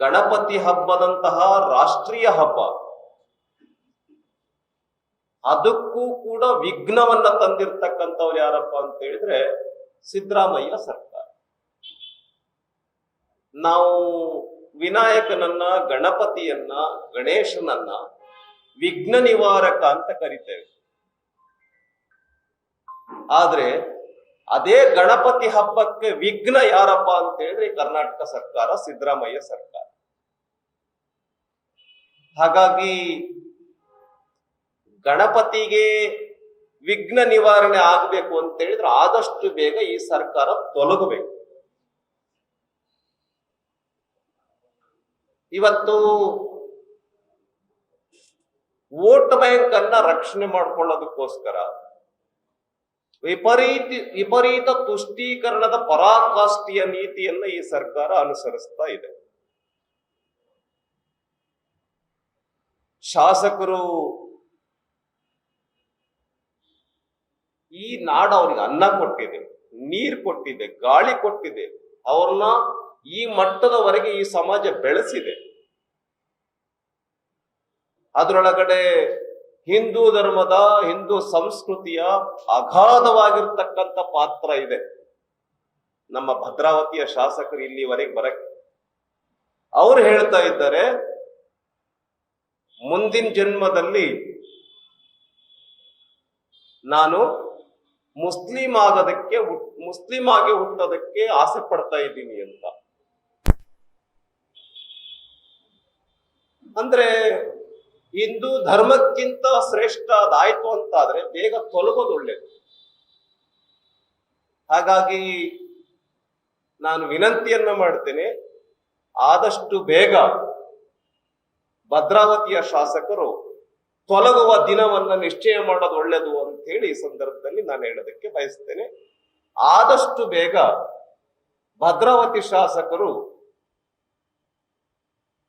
ಗಣಪತಿ ಹಬ್ಬದಂತಹ ರಾಷ್ಟ್ರೀಯ ಹಬ್ಬ ಅದಕ್ಕೂ ಕೂಡ ವಿಘ್ನವನ್ನ ತಂದಿರ್ತಕ್ಕಂಥವ್ರು ಯಾರಪ್ಪ ಅಂತ ಹೇಳಿದ್ರೆ ಸಿದ್ದರಾಮಯ್ಯ ಸರ್ಕಾರ. ನಾವು ವಿನಾಯಕನನ್ನ, ಗಣಪತಿಯನ್ನ, ಗಣೇಶನನ್ನ ವಿಘ್ನ ನಿವಾರಕ ಅಂತ ಕರಿತೇವೆ. ಆದ್ರೆ ಅದೇ ಗಣಪತಿ ಹಬ್ಬಕ್ಕೆ ವಿಘ್ನ ಯಾರಪ್ಪ ಅಂತ ಹೇಳಿದ್ರೆ ಕರ್ನಾಟಕ ಸರ್ಕಾರ, ಸಿದ್ದರಾಮಯ್ಯ ಸರ್ಕಾರ. ಹಾಗಾಗಿ ಗಣಪತಿಗೆ ವಿಘ್ನ ನಿವಾರಣೆ ಆಗಬೇಕು ಅಂತ ಹೇಳಿದ್ರೆ ಆದಷ್ಟು ಬೇಗ ಈ ಸರ್ಕಾರ ತೊಲಗಬೇಕು. ಇವತ್ತು ವೋಟ್ ಬ್ಯಾಂಕ್ ಅನ್ನ ರಕ್ಷಣೆ ಮಾಡಿಕೊಳ್ಳೋದಕ್ಕೋಸ್ಕರ ವಿಪರೀತ ತುಷ್ಟೀಕರಣದ ಪರಾಕಾಷ್ಠೆಯ ನೀತಿಯನ್ನ ಈ ಸರ್ಕಾರ ಅನುಸರಿಸ್ತಾ ಇದೆ. ಶಾಸಕರು ಈ ನಾಡು ಅವ್ರಿಗೆ ಅನ್ನ ಕೊಟ್ಟಿದೆ, ನೀರು ಕೊಟ್ಟಿದೆ, ಗಾಳಿ ಕೊಟ್ಟಿದೆ, ಅವ್ರನ್ನ ಈ ಮಟ್ಟದವರೆಗೆ ಈ ಸಮಾಜ ಬೆಳೆಸಿದೆ. ಅದರೊಳಗಡೆ ಹಿಂದೂ ಧರ್ಮದ, ಹಿಂದೂ ಸಂಸ್ಕೃತಿಯ ಅಗಾಧವಾಗಿರ್ತಕ್ಕಂಥ ಪಾತ್ರ ಇದೆ. ನಮ್ಮ ಭದ್ರಾವತಿಯ ಶಾಸಕರು ಇಲ್ಲಿವರೆಗೆ ಬರಕ್ಕೆ ಅವ್ರು ಹೇಳ್ತಾ ಇದ್ದಾರೆ, ಮುಂದಿನ ಜನ್ಮದಲ್ಲಿ ನಾನು ಮುಸ್ಲಿಂ ಆಗಿ ಹುಟ್ಟೋದಕ್ಕೆ ಆಸೆ ಪಡ್ತಾ ಇದ್ದೀನಿ ಅಂತ. ಅಂದ್ರೆ ಹಿಂದೂ ಧರ್ಮಕ್ಕಿಂತ ಶ್ರೇಷ್ಠ ಅದಾಯ್ತು ಅಂತಾದ್ರೆ ಬೇಗ ತೊಲಗೋದು ಒಳ್ಳೇದು. ಹಾಗಾಗಿ ನಾನು ವಿನಂತಿಯನ್ನ ಮಾಡ್ತೇನೆ, ಆದಷ್ಟು ಬೇಗ ಭದ್ರಾವತಿಯ ಶಾಸಕರು ತೊಲಗುವ ದಿನವನ್ನ ನಿಶ್ಚಯ ಮಾಡೋದು ಒಳ್ಳೇದು ಅಂತ ಹೇಳಿ ಈ ಸಂದರ್ಭದಲ್ಲಿ ನಾನು ಹೇಳೋದಕ್ಕೆ ಬಯಸ್ತೇನೆ. ಆದಷ್ಟು ಬೇಗ ಭದ್ರಾವತಿ ಶಾಸಕರು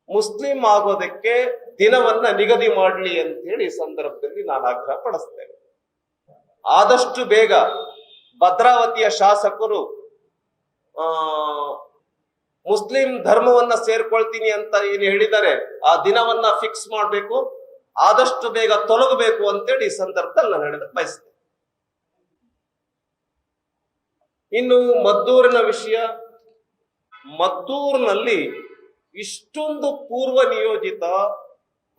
ಮುಸ್ಲಿಂ ಆಗೋದಕ್ಕೆ ದಿನವನ್ನ ನಿಗದಿ ಮಾಡಲಿ ಅಂತ ಹೇಳಿ ಈ ಸಂದರ್ಭದಲ್ಲಿ ನಾನು ಆಗ್ರಹ ಪಡಿಸ್ತೇನೆ. ಆದಷ್ಟು ಬೇಗ ಭದ್ರಾವತಿಯ ಶಾಸಕರು ಮುಸ್ಲಿಂ ಧರ್ಮವನ್ನ ಸೇರ್ಕೊಳ್ತೀನಿ ಅಂತ ಏನು ಹೇಳಿದ್ದಾರೆ ಆ ದಿನವನ್ನ ಫಿಕ್ಸ್ ಮಾಡಬೇಕು, ಆದಷ್ಟು ಬೇಗ ತೊಲಗಬೇಕು ಅಂತೇಳಿ ಈ ಸಂದರ್ಭದಲ್ಲಿ ನಾನು ಹೇಳೋದಕ್ಕೆ ಬಯಸ್ತೇನೆ. ಇನ್ನು ಮದ್ದೂರಿನ ವಿಷಯ, ಮದ್ದೂರಿನಲ್ಲಿ ಇಷ್ಟೊಂದು ಪೂರ್ವ ನಿಯೋಜಿತ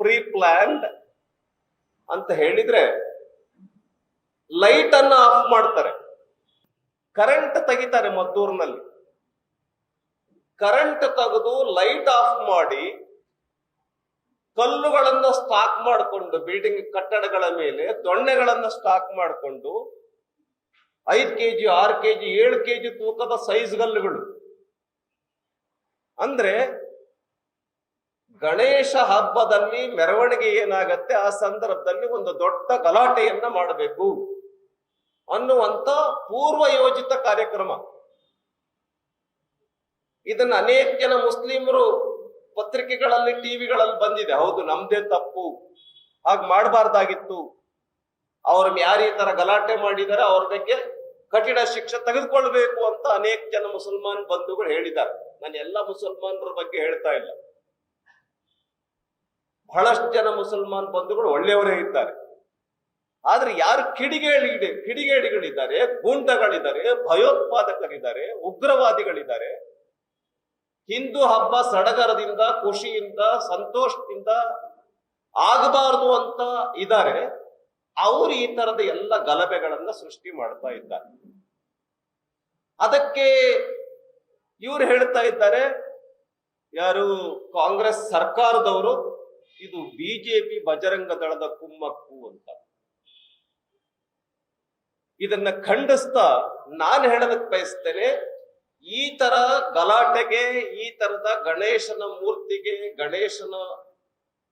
ಪ್ರೀ ಪ್ಲಾನ್ಡ್ ಅಂತ ಹೇಳಿದ್ರೆ ಲೈಟ್ ಅನ್ನ ಆಫ್ ಮಾಡ್ತಾರೆ, ಕರೆಂಟ್ ತೆಗಿತಾರೆ. ಮದ್ದೂರಿನಲ್ಲಿ ಕರೆಂಟ್ ತೆಗೆದು ಲೈಟ್ ಆಫ್ ಮಾಡಿ ಕಲ್ಲುಗಳನ್ನ ಸ್ಟಾಕ್ ಮಾಡಿಕೊಂಡು, ಬಿಲ್ಡಿಂಗ್ ಕಟ್ಟಡಗಳ ಮೇಲೆ ದೊಣ್ಣೆಗಳನ್ನ ಸ್ಟಾಕ್ ಮಾಡಿಕೊಂಡು 5 kg 6 kg 7 kg ತೂಕದ ಸೈಜ್ ಗಲ್ಲುಗಳು. ಅಂದ್ರೆ ಗಣೇಶ ಹಬ್ಬದಲ್ಲಿ ಮೆರವಣಿಗೆ ಏನಾಗತ್ತೆ ಆ ಸಂದರ್ಭದಲ್ಲಿ ಒಂದು ದೊಡ್ಡ ಗಲಾಟೆಯನ್ನ ಮಾಡಬೇಕು ಅನ್ನುವಂತ ಪೂರ್ವ ಯೋಜಿತ ಕಾರ್ಯಕ್ರಮ. ಇದನ್ನ ಅನೇಕ ಜನ ಮುಸ್ಲಿಮರು ಪತ್ರಿಕೆಗಳಲ್ಲಿ, ಟಿವಿಗಳಲ್ಲಿ ಬಂದಿದೆ. ಹೌದು, ನಮ್ದೇ ತಪ್ಪು, ಹಾಗೆ ಮಾಡಬಾರ್ದಾಗಿತ್ತು, ಅವ್ರ ಯಾರು ಈ ತರ ಗಲಾಟೆ ಮಾಡಿದ್ದಾರೆ ಅವ್ರ ಬಗ್ಗೆ ಕಠಿಣ ಶಿಕ್ಷೆ ತೆಗೆದುಕೊಳ್ಬೇಕು ಅಂತ ಅನೇಕ ಜನ ಮುಸಲ್ಮಾನ್ ಬಂಧುಗಳು ಹೇಳಿದ್ದಾರೆ. ನಾನು ಎಲ್ಲ ಮುಸಲ್ಮಾನರ ಬಗ್ಗೆ ಹೇಳ್ತಾ ಇಲ್ಲ, ಬಹಳಷ್ಟು ಜನ ಮುಸಲ್ಮಾನ್ ಬಂಧುಗಳು ಒಳ್ಳೆಯವರೇ ಇದ್ದಾರೆ. ಆದ್ರೆ ಯಾರು ಕಿಡಿಗೇಡಿಗಳಿದ್ದಾರೆ, ಗೂಂಡಗಳಿದ್ದಾರೆ, ಭಯೋತ್ಪಾದಕರಿದ್ದಾರೆ, ಉಗ್ರವಾದಿಗಳಿದ್ದಾರೆ, ಹಿಂದೂ ಹಬ್ಬ ಸಡಗರದಿಂದ, ಖುಷಿಯಿಂದ, ಸಂತೋಷದಿಂದ ಆಗಬಾರದು ಅಂತ ಇದ್ದಾರೆ, ಅವರು ಈ ತರದ ಎಲ್ಲ ಗಲಭೆಗಳನ್ನ ಸೃಷ್ಟಿ ಮಾಡ್ತಾ ಇದ್ದಾರೆ. ಅದಕ್ಕೆ ಇವರು ಹೇಳ್ತಾ ಇದ್ದಾರೆ, ಯಾರು ಕಾಂಗ್ರೆಸ್ ಸರ್ಕಾರದವರು, ಇದು ಬಿಜೆಪಿ ಬಜರಂಗ ದಳದ ಕುಮ್ಮಕ್ಕು ಅಂತ. ಇದನ್ನ ಖಂಡಿಸ್ತಾ ನಾನು ಹೇಳೋದಕ್ಕೆ ಬಯಸ್ತೇನೆ, ಈ ತರ ಗಲಾಟೆಗೆ, ಈ ತರದ ಗಣೇಶನ ಮೂರ್ತಿಗೆ, ಗಣೇಶನ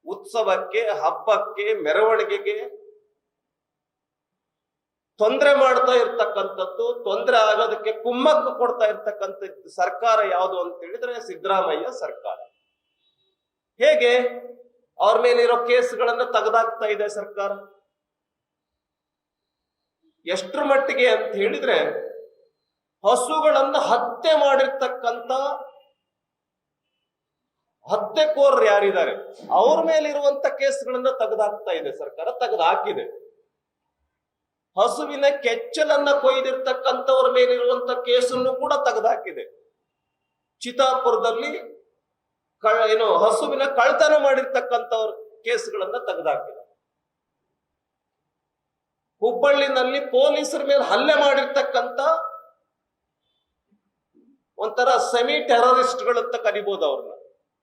ಉತ್ಸವಕ್ಕೆ, ಹಬ್ಬಕ್ಕೆ, ಮೆರವಣಿಗೆಗೆ ತೊಂದರೆ ಮಾಡ್ತಾ ಇರ್ತಕ್ಕಂಥದ್ದು, ತೊಂದರೆ ಆಗೋದಕ್ಕೆ ಕುಮ್ಮಕ್ಕು ಕೊಡ್ತಾ ಇರ್ತಕ್ಕಂಥದ್ದು ಸರ್ಕಾರ ಯಾವುದು ಅಂತ ಹೇಳಿದ್ರೆ ಸಿದ್ದರಾಮಯ್ಯ ಸರ್ಕಾರ. ಹೇಗೆ ಅವ್ರ ಮೇಲಿರೋ ಕೇಸ್ಗಳನ್ನ ತೆಗೆದಾಕ್ತಾ ಇದೆ ಸರ್ಕಾರ. ಎಷ್ಟರ ಮಟ್ಟಿಗೆ ಅಂತ ಹೇಳಿದ್ರೆ ಹಸುಗಳನ್ನ ಹತ್ಯೆ ಮಾಡಿರ್ತಕ್ಕಂಥ ಹತ್ಯೆಕೋರರು ಯಾರಿದ್ದಾರೆ ಅವ್ರ ಮೇಲಿರುವಂತ ಕೇಸ್ಗಳನ್ನ ತೆಗೆದಾಕ್ತಾ ಇದೆ ಸರ್ಕಾರ, ತೆಗೆದಾಕಿದೆ. ಹಸುವಿನ ಕೆಚ್ಚಲನ್ನ ಕೊಯ್ದಿರ್ತಕ್ಕಂಥವ್ರ ಮೇಲಿರುವಂತ ಕೇಸನ್ನು ಕೂಡ ತೆಗೆದಾಕಿದೆ. ಚಿತಾಪುರದಲ್ಲಿ ಹಸುವಿನ ಕಳ್ತನ ಮಾಡಿರ್ತಕ್ಕಂಥವ್ರ ಕೇಸ್ಗಳನ್ನ ತೆಗೆದಾಕಿದೆ. ಹುಬ್ಬಳ್ಳಿನಲ್ಲಿ ಪೊಲೀಸರ ಮೇಲೆ ಹಲ್ಲೆ ಮಾಡಿರ್ತಕ್ಕಂಥ ಒಂಥರ ಸೆಮಿ ಟೆರರಿಸ್ಟ್ಗಳಂತ ಕರಿಬಹುದು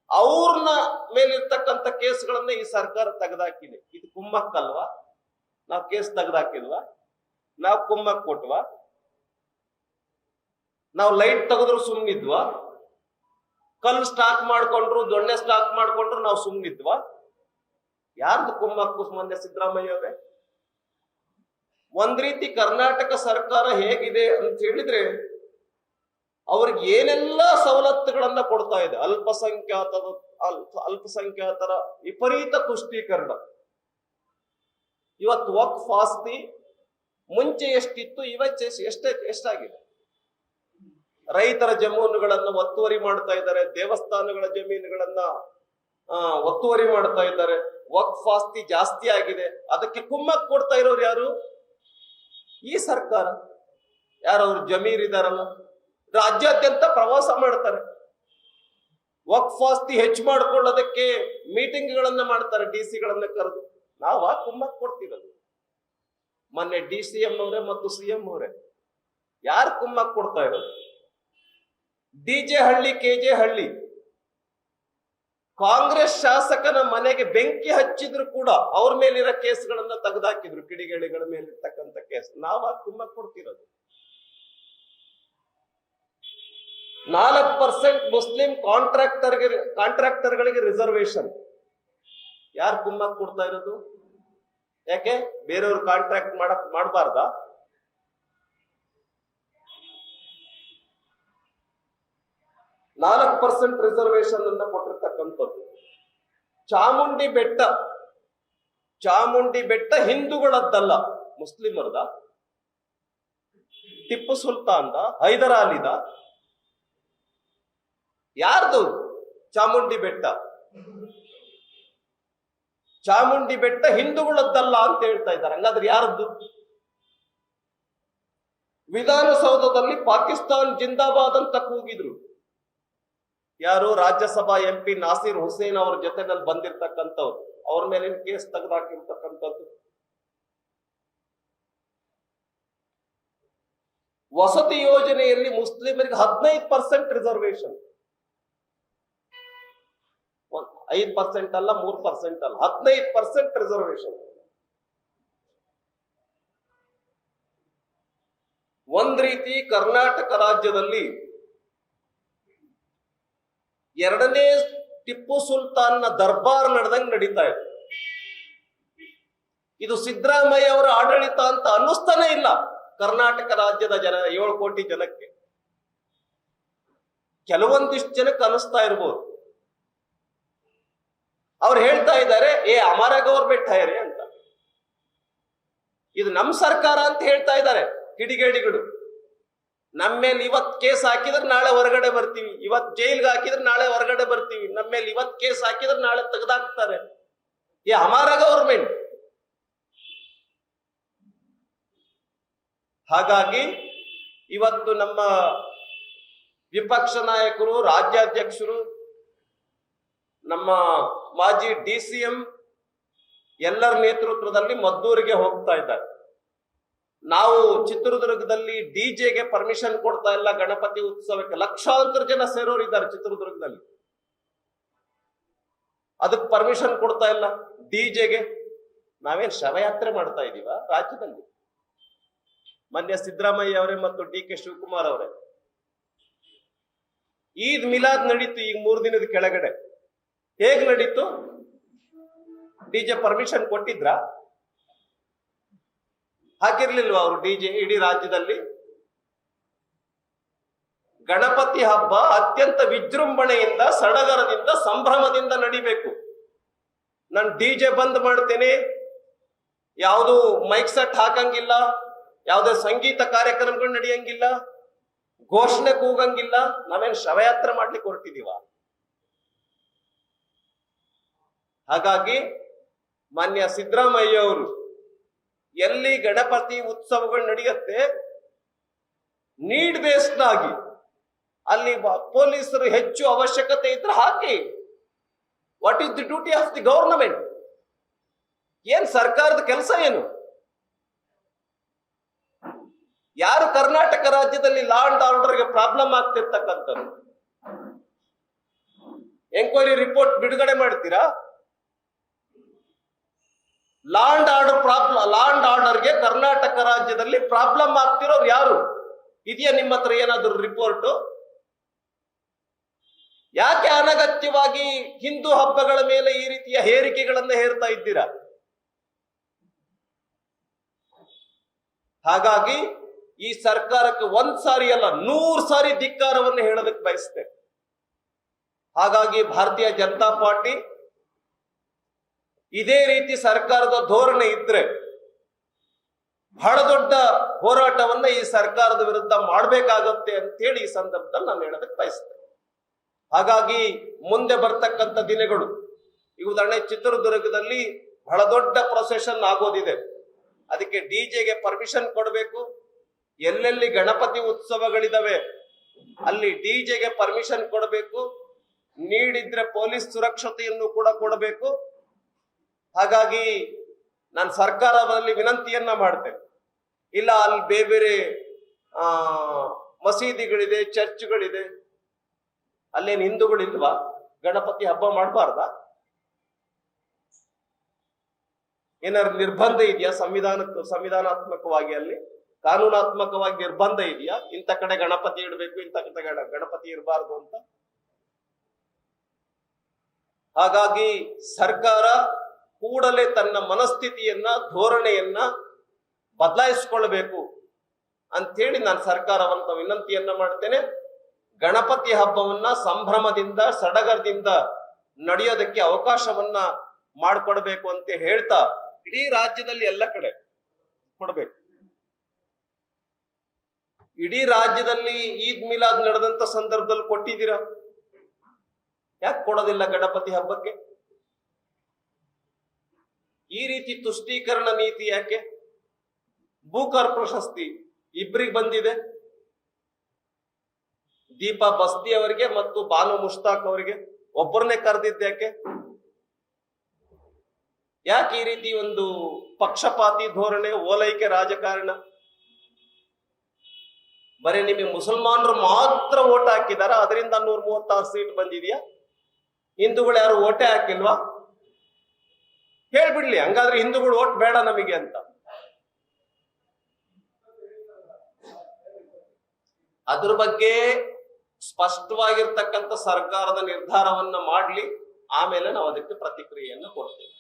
ಅವ್ರನ್ನ ಮೇಲಿರ್ತಕ್ಕಂಥ ಕೇಸ್ಗಳನ್ನ ಈ ಸರ್ಕಾರ ತೆಗೆದಾಕಿದೆ. ಇದು ಕುಮ್ಮಕ್ಕಲ್ವಾ? ನಾವು ಕೇಸ್ ತೆಗೆದಾಕಿದ್ವಾ? ನಾವು ಕುಮ್ಮಕ್ ಕೊಟ್ವಾ? ನಾವು ಲೈಟ್ ತೆಗೆದ್ರು ಸುಮ್ನಿದ್ವಾ? ಕಲ್ಲು ಸ್ಟಾಕ್ ಮಾಡ್ಕೊಂಡ್ರು, ದೊಣ್ಣೆ ಸ್ಟಾಕ್ ಮಾಡ್ಕೊಂಡ್ರು ನಾವು ಸುಮ್ನಿದ್ವಾ? ಯಾರ್ದು ಕುಮ್ಮಕ್ಕು? ಮೊನ್ನೆ ಸಿದ್ದರಾಮಯ್ಯ ಅವರೇ. ಒಂದ್ ರೀತಿ ಕರ್ನಾಟಕ ಸರ್ಕಾರ ಹೇಗಿದೆ ಅಂತ ಹೇಳಿದ್ರೆ, ಅವ್ರಿಗೆ ಏನೆಲ್ಲ ಸವಲತ್ತುಗಳನ್ನ ಕೊಡ್ತಾ ಇದೆ. ಅಲ್ಪಸಂಖ್ಯಾತರ ವಿಪರೀತ ತುಷ್ಟೀಕರಣ. ಇವತ್ತು ವಕ್ಫ್ ಆಸ್ತಿ ಮುಂಚೆ ಎಷ್ಟಿತ್ತು, ಇವತ್ತು ಎಷ್ಟಾಗಿದೆ? ರೈತರ ಜಮೀನುಗಳನ್ನ ಒತ್ತುವರಿ ಮಾಡ್ತಾ ಇದ್ದಾರೆ, ದೇವಸ್ಥಾನಗಳ ಜಮೀನುಗಳನ್ನ ಒತ್ತುವರಿ ಮಾಡ್ತಾ ಇದ್ದಾರೆ. ವಕ್ಫ್ ಆಸ್ತಿ ಜಾಸ್ತಿ ಆಗಿದೆ. ಅದಕ್ಕೆ ಕುಮ್ಮಕ್ ಕೊಡ್ತಾ ಇರೋರು ಯಾರು? ಈ ಸರ್ಕಾರ. ಯಾರವ್ರು ಜಮೀರ್ ಇದಾರಲ್ಲ, ರಾಜ್ಯಾದ್ಯಂತ ಪ್ರವಾಸ ಮಾಡ್ತಾರೆ. ವಕ್ಫ್ ಆಸ್ತಿ ಹೆಚ್ಚು ಮಾಡ್ಕೊಳ್ಳೋದಕ್ಕೆ ಮೀಟಿಂಗ್ಗಳನ್ನ ಮಾಡ್ತಾರೆ, ಡಿಸಿಗಳನ್ನ ಕರೆದು. ನಾವ ಕುಮ್ಮಕ್ ಕೊಡ್ತಿರೋದು? ಮೊನ್ನೆ DCM ಅವರೇ ಮತ್ತು CM ಅವರೇ ಯಾರು ಕುಮ್ಮಕ್ ಕೊಡ್ತಾ ಇರೋದು? DJ ಹಳ್ಳಿ, KJ ಹಳ್ಳಿ ಕಾಂಗ್ರೆಸ್ ಶಾಸಕನ ಮನೆಗೆ ಬೆಂಕಿ ಹಚ್ಚಿದ್ರು ಕೂಡ ಅವ್ರ ಮೇಲಿರೋ ಕೇಸ್ಗಳನ್ನ ತೆಗೆದಾಕಿದ್ರು, ಕಿಡಿಗೇಡಿಗಳ ಮೇಲಿರ್ತಕ್ಕಂಥ ಕೇಸ್. ನಾವ ಕುಮ್ಮಕ್ ಕೊಡ್ತಿರೋದು? 4% ಮುಸ್ಲಿಂ ಕಾಂಟ್ರಾಕ್ಟರ್ಗಳಿಗೆ ರಿಸರ್ವೇಶನ್. ಯಾರು ಕುಮ್ಮಕ್ ಕೊಡ್ತಾ ಇರೋದು? ಯಾಕೆ ಬೇರೆಯವ್ರು ಕಾಂಟ್ರಾಕ್ಟ್ ಮಾಡಬಾರ್ದ? %4 ರಿಸರ್ವೇಶನ್ ಅನ್ನ ಕೊಟ್ಟಿರ್ತಕ್ಕಂಥದ್ದು. ಚಾಮುಂಡಿ ಬೆಟ್ಟ ಹಿಂದೂಗಳದ್ದಲ್ಲ, ಮುಸ್ಲಿಮರದ. ಟಿಪ್ಪು ಸುಲ್ತಾನ್ದ, ಹೈದರ್ ಅಲಿದ? ಯಾರ್ದು ಚಾಮುಂಡಿ ಬೆಟ್ಟ? ಚಾಮುಂಡಿ ಬೆಟ್ಟ ಹಿಂದೂಗಳದ್ದಲ್ಲ ಅಂತ ಹೇಳ್ತಾ ಇದ್ದಾರೆ. ಹಂಗಾದ್ರೆ ಯಾರದ್ದು? ವಿಧಾನಸೌಧದಲ್ಲಿ ಪಾಕಿಸ್ತಾನ್ ಜಿಂದಾಬಾದ್ ಅಂತ ಕೂಗಿದ್ರು. ಯಾರು? ರಾಜ್ಯಸಭಾ MP ನಾಸೀರ್ ಹುಸೇನ್ ಅವ್ರ ಜೊತೆನಲ್ಲಿ ಬಂದಿರ್ತಕ್ಕಂಥವ್ರು. ಅವ್ರ ಮೇಲೆ ಕೇಸ್ ತೆಗೆದಾಕಿರ್ತಕ್ಕಂಥದ್ದು. ವಸತಿ ಯೋಜನೆಯಲ್ಲಿ ಮುಸ್ಲಿಮರಿಗೆ 15% ರಿಸರ್ವೇಶನ್. 5% ಅಲ್ಲ, 3% ಅಲ್ಲ, 15% ರಿಸರ್ವೇಶನ್. ಒಂದ್ ರೀತಿ ಕರ್ನಾಟಕ ರಾಜ್ಯದಲ್ಲಿ ಎರಡನೇ ಟಿಪ್ಪು ಸುಲ್ತಾನ್ನ ದರ್ಬಾರ್ ನಡೆದಂಗೆ ನಡೀತಾ ಇದೆ. ಇದು ಸಿದ್ದರಾಮಯ್ಯ ಅವರ ಆಡಳಿತ ಅಂತ ಅನ್ನಿಸ್ತಾನೆ ಇಲ್ಲ ಕರ್ನಾಟಕ ರಾಜ್ಯದ 7 ಕೋಟಿ ಜನಕ್ಕೆ. ಕೆಲವೊಂದಿಷ್ಟು ಜನಕ್ಕೆ ಅನಿಸ್ತಾ ಇರ್ಬೋದು. ಅವ್ರು ಹೇಳ್ತಾ ಇದ್ದಾರೆ, ಹಮಾರ ಗವರ್ಮೆಂಟ್ ಹೈರೆ ಅಂತ. ಇದು ನಮ್ಮ ಸರ್ಕಾರ ಅಂತ ಹೇಳ್ತಾ ಇದ್ದಾರೆ ಕಿಡಿಗೇಡಿಗಳು. ನಮ್ಮ ಮೇಲೆ ಇವತ್ ಕೇಸ್ ಹಾಕಿದ್ರೆ ನಾಳೆ ಹೊರಗಡೆ ಬರ್ತೀವಿ, ಇವತ್ ಜೈಲ್ಗೆ ಹಾಕಿದ್ರೆ ನಾಳೆ ಹೊರಗಡೆ ಬರ್ತೀವಿ, ನಮ್ಮ ಮೇಲೆ ಇವತ್ ಕೇಸ್ ಹಾಕಿದ್ರೆ ನಾಳೆ ತೆಗೆದಾಕ್ತಾರೆ. ಹಮಾರ ಗವರ್ಮೆಂಟ್. ಹಾಗಾಗಿ ಇವತ್ತು ನಮ್ಮ ವಿಪಕ್ಷ ನಾಯಕರು, ರಾಜ್ಯಾಧ್ಯಕ್ಷರು, ನಮ್ಮ ಮಾಜಿ DCM ಎಲ್ಲರ ನೇತೃತ್ವದಲ್ಲಿ ಮದ್ದೂರಿಗೆ ಹೋಗ್ತಾ ಇದ್ದಾರೆ. ನಾವು ಚಿತ್ರದುರ್ಗದಲ್ಲಿ DJಗೆ ಪರ್ಮಿಷನ್ ಕೊಡ್ತಾ ಇಲ್ಲ. ಗಣಪತಿ ಉತ್ಸವಕ್ಕೆ ಲಕ್ಷಾಂತರ ಜನ ಸೇರೋರಿದ್ದಾರೆ ಚಿತ್ರದುರ್ಗದಲ್ಲಿ. ಅದಕ್ಕೆ ಪರ್ಮಿಷನ್ ಕೊಡ್ತಾ ಇಲ್ಲ DJಗೆ. ನಾವೇನ್ ಶವಯಾತ್ರೆ ಮಾಡ್ತಾ ಇದೀವ ರಾಜ್ಯದಲ್ಲಿ? ಮೊನ್ನೆ ಸಿದ್ದರಾಮಯ್ಯ ಅವರೇ ಮತ್ತು DK ಶಿವಕುಮಾರ್ ಅವರೇ ಈದ್ ಮಿಲಾದ್ ನಡೀತು ಈಗ 3 ದಿನದ ಕೆಳಗಡೆ. ಹೇಗ್ ನಡೀತು? DJ ಪರ್ಮಿಷನ್ ಕೊಟ್ಟಿದ್ರ? ಹಾಕಿರ್ಲಿಲ್ವಾ ಅವರು DJ ಇಡೀ ರಾಜ್ಯದಲ್ಲಿ? ಗಣಪತಿ ಹಬ್ಬ ಅತ್ಯಂತ ವಿಜೃಂಭಣೆಯಿಂದ, ಸಡಗರದಿಂದ, ಸಂಭ್ರಮದಿಂದ ನಡಿಬೇಕು. ನಾನು DJ ಬಂದ್ ಮಾಡ್ತೇನೆ, ಯಾವುದು ಮೈಕ್ ಸೆಟ್ ಹಾಕಂಗಿಲ್ಲ, ಯಾವುದೇ ಸಂಗೀತ ಕಾರ್ಯಕ್ರಮಗಳು ನಡೆಯಂಗಿಲ್ಲ, ಘೋಷಣೆ ಕೂಗಂಗಿಲ್ಲ. ನಾವೇನು ಶವಯಾತ್ರೆ ಮಾಡ್ಲಿಕ್ಕೆ ಹೊರಟಿದೀವ? ಹಾಗಾಗಿ ಮಾನ್ಯ ಸಿದ್ದರಾಮಯ್ಯ ಅವರು ಎಲ್ಲಿ ಗಣಪತಿ ಉತ್ಸವಗಳು ನಡೆಯುತ್ತೆ ನೀಡ್ ಬೇಸ್ಡ್ ಆಗಿ ಅಲ್ಲಿ ಪೊಲೀಸರು ಹೆಚ್ಚು ಅವಶ್ಯಕತೆ ಇದ್ರೆ ಹಾಕಿ. What is the duty of the government? ಏನ್ ಸರ್ಕಾರದ ಕೆಲಸ ಏನು? ಯಾರು ಕರ್ನಾಟಕ ರಾಜ್ಯದಲ್ಲಿ ಲಾ ಅಂಡ್ ಆರ್ಡರ್ಗೆ ಪ್ರಾಬ್ಲಮ್ ಆಗ್ತಿರ್ತಕ್ಕಂಥದ್ದು ಎಂಕ್ವೈರಿ ರಿಪೋರ್ಟ್ ಬಿಡುಗಡೆ ಮಾಡ್ತೀರಾ? ಲಾ ಅಂಡ್ ಆರ್ಡರ್ಗೆ ಕರ್ನಾಟಕ ರಾಜ್ಯದಲ್ಲಿ ಪ್ರಾಬ್ಲಮ್ ಆಗ್ತಿರೋರು ಯಾರು? ಇದೆಯಾ ನಿಮ್ಮ ಹತ್ರ ಏನಾದ್ರು ರಿಪೋರ್ಟ್? ಯಾಕೆ ಅನಗತ್ಯವಾಗಿ ಹಿಂದೂ ಹಬ್ಬಗಳ ಮೇಲೆ ಈ ರೀತಿಯ ಹೇರಿಕೆಗಳನ್ನ ಹೇರ್ತಾ ಇದ್ದೀರಾ? ಹಾಗಾಗಿ ಈ ಸರ್ಕಾರಕ್ಕೆ 1 ಸಾರಿ ಅಲ್ಲ 100 ಸಾರಿ ಧಿಕ್ಕಾರವನ್ನು ಹೇಳೋದಕ್ಕೆ ಬಯಸ್ತೇನೆ. ಹಾಗಾಗಿ ಭಾರತೀಯ ಜನತಾ ಪಾರ್ಟಿ ಇದೇ ರೀತಿ ಸರ್ಕಾರದ ಧೋರಣೆ ಇದ್ರೆ ಬಹಳ ದೊಡ್ಡ ಹೋರಾಟವನ್ನ ಈ ಸರ್ಕಾರದ ವಿರುದ್ಧ ಮಾಡಬೇಕಾಗತ್ತೆ ಅಂತೇಳಿ ಈ ಸಂದರ್ಭದಲ್ಲಿ ನಾನು ಹೇಳೋದಕ್ಕೆ ಬಯಸ್ತೇನೆ. ಹಾಗಾಗಿ ಮುಂದೆ ಬರ್ತಕ್ಕಂಥ ದಿನಗಳು, ಈ ಉದಾಹರಣೆ ಚಿತ್ರದುರ್ಗದಲ್ಲಿ ಬಹಳ ದೊಡ್ಡ ಪ್ರೊಸೆಷನ್ ಆಗೋದಿದೆ. ಅದಕ್ಕೆ ಡಿಜೆಗೆ ಪರ್ಮಿಷನ್ ಕೊಡಬೇಕು. ಎಲ್ಲೆಲ್ಲಿ ಗಣಪತಿ ಉತ್ಸವಗಳಿದಾವೆ ಅಲ್ಲಿ ಡಿಜೆಗೆ ಪರ್ಮಿಷನ್ ಕೊಡಬೇಕು. ನೀಡಿದ್ರೆ ಪೊಲೀಸ್ ಸುರಕ್ಷತೆಯನ್ನು ಕೂಡ ಕೊಡಬೇಕು. ಹಾಗಾಗಿ ನಾನು ಸರ್ಕಾರದಲ್ಲಿ ವಿನಂತಿಯನ್ನ ಮಾಡ್ತೇನೆ, ಇಲ್ಲ ಅಲ್ಲಿ ಬೇರೆ ಬೇರೆ ಮಸೀದಿಗಳಿದೆ, ಚರ್ಚ್ಗಳಿದೆ, ಅಲ್ಲೇನು ಹಿಂದೂಗಳಿಲ್ವಾ? ಗಣಪತಿ ಹಬ್ಬ ಮಾಡಬಾರ್ದ? ಏನಾದ್ರು ನಿರ್ಬಂಧ ಇದೆಯಾ? ಸಂವಿಧಾನಾತ್ಮಕವಾಗಿ ಅಲ್ಲಿ ಕಾನೂನಾತ್ಮಕವಾಗಿ ನಿರ್ಬಂಧ ಇದೆಯಾ? ಇಂಥ ಕಡೆ ಗಣಪತಿ ಇಡಬೇಕು, ಇಂಥ ಕಡೆ ಗಣಪತಿ ಇರಬಾರ್ದು ಅಂತ? ಹಾಗಾಗಿ ಸರ್ಕಾರ ಕೂಡಲೇ ತನ್ನ ಮನಸ್ಥಿತಿಯನ್ನ, ಧೋರಣೆಯನ್ನ ಬದಲಾಯಿಸಿಕೊಳ್ಳಬೇಕು ಅಂಥೇಳಿ ನಾನು ಸರ್ಕಾರವಂತ ವಿನಂತಿಯನ್ನ ಮಾಡ್ತೇನೆ. ಗಣಪತಿ ಹಬ್ಬವನ್ನ ಸಂಭ್ರಮದಿಂದ, ಸಡಗರದಿಂದ ನಡೆಯೋದಕ್ಕೆ ಅವಕಾಶವನ್ನ ಮಾಡಿಕೊಡ್ಬೇಕು ಅಂತ ಹೇಳ್ತಾ, ಇಡೀ ರಾಜ್ಯದಲ್ಲಿ ಎಲ್ಲ ಕಡೆ ಕೊಡ್ಬೇಕು. ಇಡೀ ರಾಜ್ಯದಲ್ಲಿ ಈದ್ ಮಿಲಾದ್ ನಡೆದಂತ ಸಂದರ್ಭದಲ್ಲಿ ಕೊಟ್ಟಿದ್ದೀರಾ, ಯಾಕೆ ಕೊಡೋದಿಲ್ಲ ಗಣಪತಿ ಹಬ್ಬಕ್ಕೆ? ಈ ರೀತಿ ತುಷ್ಟೀಕರಣ ನೀತಿ ಯಾಕೆ? ಬೂಕರ್ ಪ್ರಶಸ್ತಿ ಇಬ್ಬರಿಗೆ ಬಂದಿದೆ, ದೀಪಾ ಬಸ್ತಿ ಅವರಿಗೆ ಮತ್ತು ಬಾನು ಮುಷ್ತಾಕ್ ಅವರಿಗೆ. ಒಬ್ಬರನ್ನೇ ಕರೆದಿದ್ದೆ ಯಾಕೆ ಈ ರೀತಿ ಒಂದು ಪಕ್ಷಪಾತಿ ಧೋರಣೆ, ಓಲೈಕೆ ರಾಜಕಾರಣ? ಬರೀ ನಿಮಗೆ ಮುಸಲ್ಮಾನರು ಮಾತ್ರ ಓಟ್ ಹಾಕಿದಾರ, ಅದರಿಂದ 136 ಸೀಟ್ ಬಂದಿದೆಯಾ? ಹಿಂದೂಗಳು ಯಾರು ಓಟೇ ಹಾಕಿಲ್ವಾ? ಹೇಳ್ಬಿಡ್ಲಿ ಹಂಗಾದ್ರೆ ಹಿಂದೂಗಳು ಓಟ್ ಬೇಡ ನಮಗೆ ಅಂತ. ಅದ್ರ ಬಗ್ಗೆ ಸ್ಪಷ್ಟವಾಗಿರ್ತಕ್ಕಂಥ ಸರ್ಕಾರದ ನಿರ್ಧಾರವನ್ನ ಮಾಡ್ಲಿ, ಆಮೇಲೆ ನಾವು ಅದಕ್ಕೆ ಪ್ರತಿಕ್ರಿಯೆಯನ್ನು ಕೊಡ್ತೇವೆ.